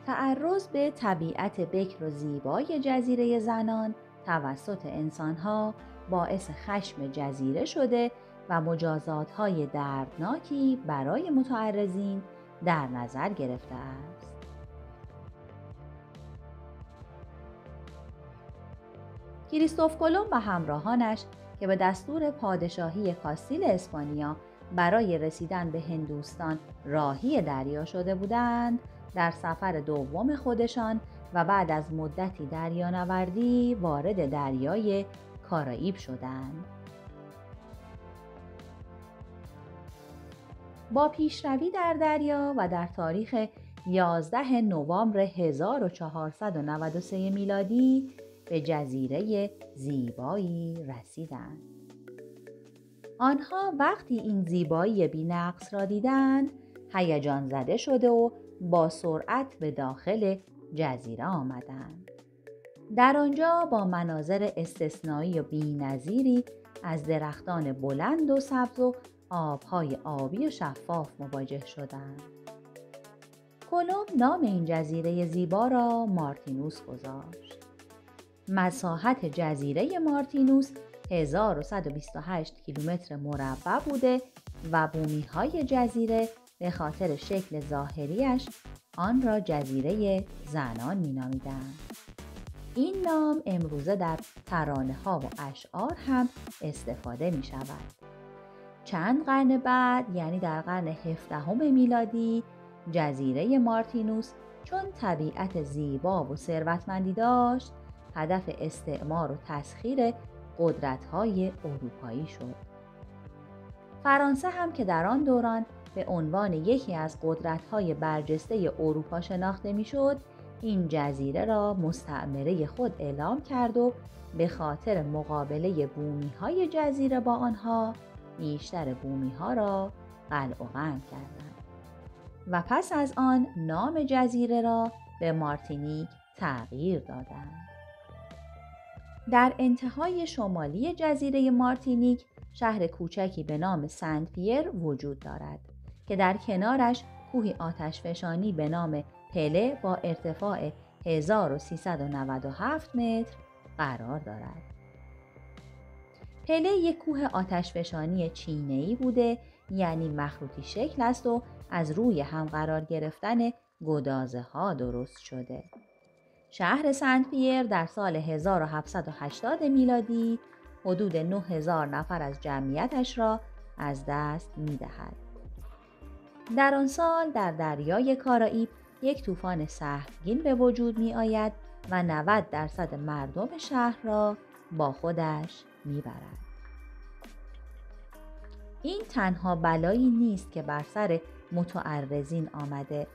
تعرض به طبیعت بکر و زیبای جزیره زنان توسط انسانها باعث خشم جزیره شده و مجازات‌های دردناکی برای متعرضین در نظر گرفته است. کریستوف کلمب و همراهانش که به دستور پادشاهی کاستیل اسپانیا برای رسیدن به هندوستان راهی دریا شده بودند، در سفر دوم خودشان و بعد از مدتی دریانوردی وارد دریای کارائیب شدند. با پیشروی در دریا و در تاریخ 11 نوامبر 1493 میلادی به جزیره زیبایی رسیدند. آنها وقتی این زیبایی بی‌نقص را دیدند، هیجان زده شده و با سرعت به داخل جزیره آمدند. در آنجا با مناظر استثنایی و بی‌نظیری از درختان بلند و سبز و آبهای آبی و شفاف مواجه شدند. کلمب نام این جزیره زیبا را مارتینوس گذاشت. مساحت جزیره مارتینوس 1128 کیلومتر مربع بوده و بومی‌های جزیره به خاطر شکل ظاهریش آن را جزیره زنان می‌نامیدند. این نام امروزه در ترانه‌ها و اشعار هم استفاده می‌شود. چند قرن بعد، یعنی در قرن 17 میلادی، جزیره مارتینوس چون طبیعت زیبا و ثروتمندی داشت، هدف استعمار و تسخیر قدرت‌های اروپایی شد. فرانسه هم که در آن دوران به عنوان یکی از قدرت‌های برجسته اروپا شناخته می‌شد، این جزیره را مستعمره خود اعلام کرد و به خاطر مقابله بومی‌های جزیره با آنها، بیشتر بومی‌ها را قلع و قند کردند و پس از آن نام جزیره را به مارتینیک تغییر دادند. در انتهای شمالی جزیره مارتینیک شهر کوچکی به نام سنت پیر وجود دارد که در کنارش کوهی آتشفشانی به نام پله با ارتفاع 1397 متر قرار دارد. پله یک کوه آتشفشانی چینه‌ای بوده، یعنی مخروطی شکل است و از روی هم قرار گرفتن گدازه ها درست شده. شهر سنت پیر در سال 1780 میلادی حدود 9000 نفر از جمعیتش را از دست می‌دهد. در آن سال در دریای کارائیب یک طوفان سهمگین به وجود می‌آید و 90% مردم شهر را با خودش می‌برد. این تنها بلایی نیست که بر سر متعرضین آمده.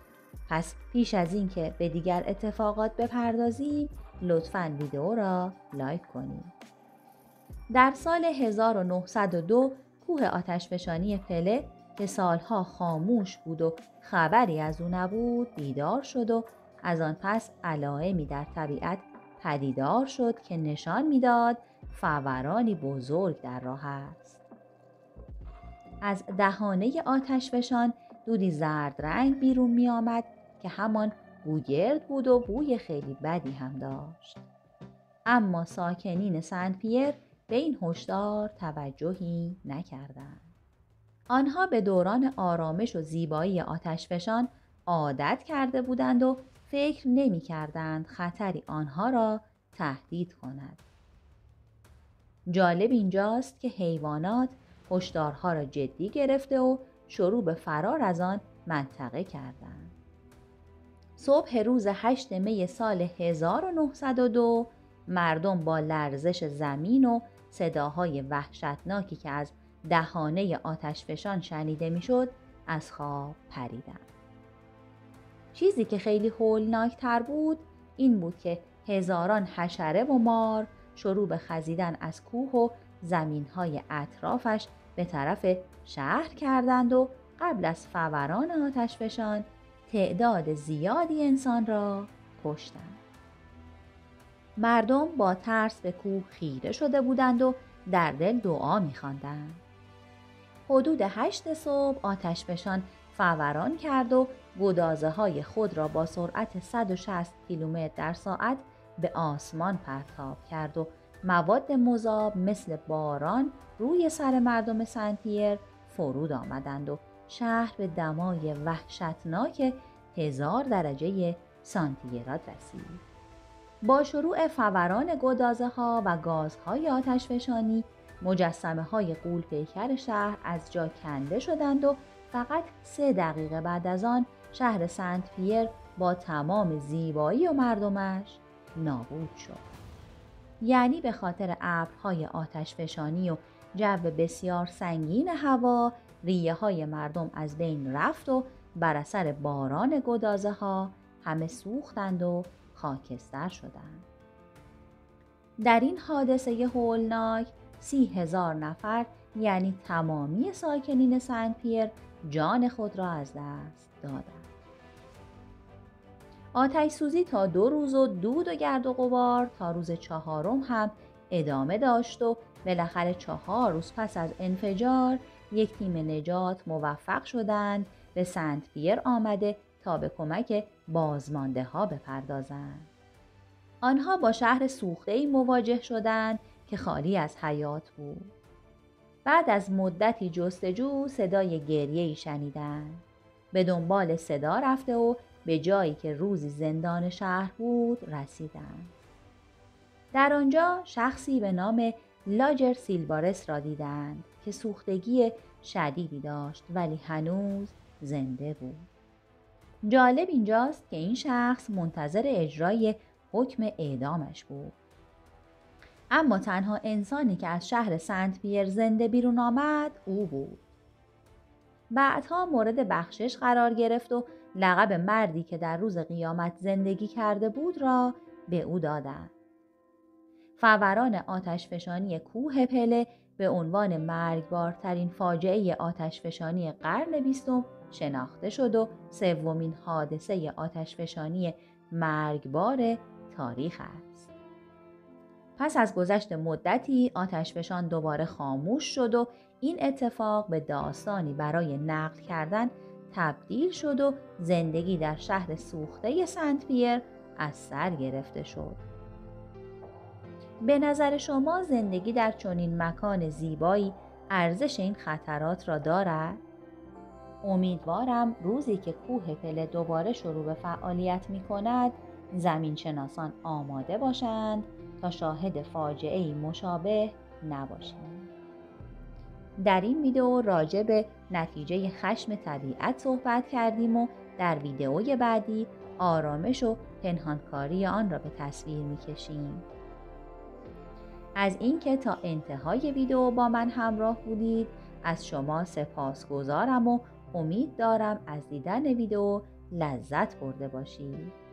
پس پیش از این که به دیگر اتفاقات بپردازیم، لطفاً ویدئو را لایک کنید. در سال 1902 کوه آتشفشانی پله که سالها خاموش بود و خبری از او نبود، بیدار شد و از آن پس علائمی در طبیعت پدیدار شد که نشان می‌داد فورانی بزرگ در راه است. از دهانه آتشفشان دودی زرد رنگ بیرون می آمد که همان بوگرد بود و بوی خیلی بدی هم داشت. اما ساکنین سنت پیر به این هشدار توجهی نکردند. آنها به دوران آرامش و زیبایی آتشفشان عادت کرده بودند و فکر نمی کردند خطری آنها را تهدید کند. جالب اینجاست که حیوانات هشدارها را جدی گرفته و شروع به فرار از آن منطقه کردند. صبح روز 8 می سال 1902 مردم با لرزش زمین و صداهای وحشتناکی که از دهانه آتشفشان شنیده میشد از خواب پریدند. چیزی که خیلی هولناکتر بود این بود که هزاران حشره و مار شروع به خزیدن از کوه و زمینهای اطرافش به طرف شهر کردند و قبل از فوران آتشفشان تعداد زیادی انسان را کشتند. مردم با ترس به کوه خیره شده بودند و در دل دعا می‌خواندند. حدود 8 صبح آتشفشان فوران کرد و گدازه‌های خود را با سرعت 160 کیلومتر در ساعت به آسمان پرتاب کرد و مواد مذاب مثل باران روی سر مردم سنت پیر فرود آمدند و شهر به دمای وحشتناک 1000 درجه سانتیگراد رسید. با شروع فوران گدازه‌ها و گازهای آتشفشانی، مجسمه‌های غول‌پیکر شهر از جا کنده شدند و فقط 3 دقیقه بعد از آن شهر سنت پیر با تمام زیبایی و مردمش نابود شد. یعنی به خاطر ابرهای آتشفشانی و جو بسیار سنگین هوا، ریه‌های مردم از بین رفت و بر اثر باران گدازه‌ها همه سوختند و خاکستر شدند. در این حادثه هولناک 30,000 نفر یعنی تمامی ساکنین سنت پیر جان خود را از دست دادند. آتش سوزی تا 2 روز و دود و گرد و غبار تا روز 4 هم ادامه داشت و بالاخره 4 روز پس از انفجار یک تیم نجات موفق شدند به سنت پیر آمده تا به کمک بازمانده ها بپردازند. آنها با شهر سوخته‌ای مواجه شدند که خالی از حیات بود. بعد از مدتی جستجو صدای گریه‌ای شنیدند. به دنبال صدا رفته و به جایی که روزی زندان شهر بود رسیدند. در آنجا شخصی به نام لاجر سیلوارس را دیدند که سوختگی شدیدی داشت ولی هنوز زنده بود. جالب اینجاست که این شخص منتظر اجرای حکم اعدامش بود. اما تنها انسانی که از شهر سنت پیر زنده بیرون آمد او بود. بعدها مورد بخشش قرار گرفت و لقب مردی که در روز قیامت زندگی کرده بود را به او دادند. فوران آتشفشانی کوه پله به عنوان مرگبارترین فاجعه آتشفشانی قرن 20 شناخته شد و 3مین حادثه آتشفشانی مرگبار تاریخ است. پس از گذشت مدتی آتشفشان دوباره خاموش شد و این اتفاق به داستانی برای نقل کردن تبدیل شد و زندگی در شهر سوخته سنت پیر از سر گرفته شد. به نظر شما زندگی در چنین مکان زیبایی ارزش این خطرات را دارد؟ امیدوارم روزی که کوه پله دوباره شروع به فعالیت می کند زمین شناسان آماده باشند تا شاهد فاجعه‌ای مشابه نباشند. در این ویدئو راجع به نتیجه خشم طبیعت صحبت کردیم و در ویدئوی بعدی آرامش و پنهانکاری آن را به تصویر می کشیم. از اینکه تا انتهای ویدئو با من همراه بودید از شما سپاسگزارم و امید دارم از دیدن ویدئو لذت برده باشید.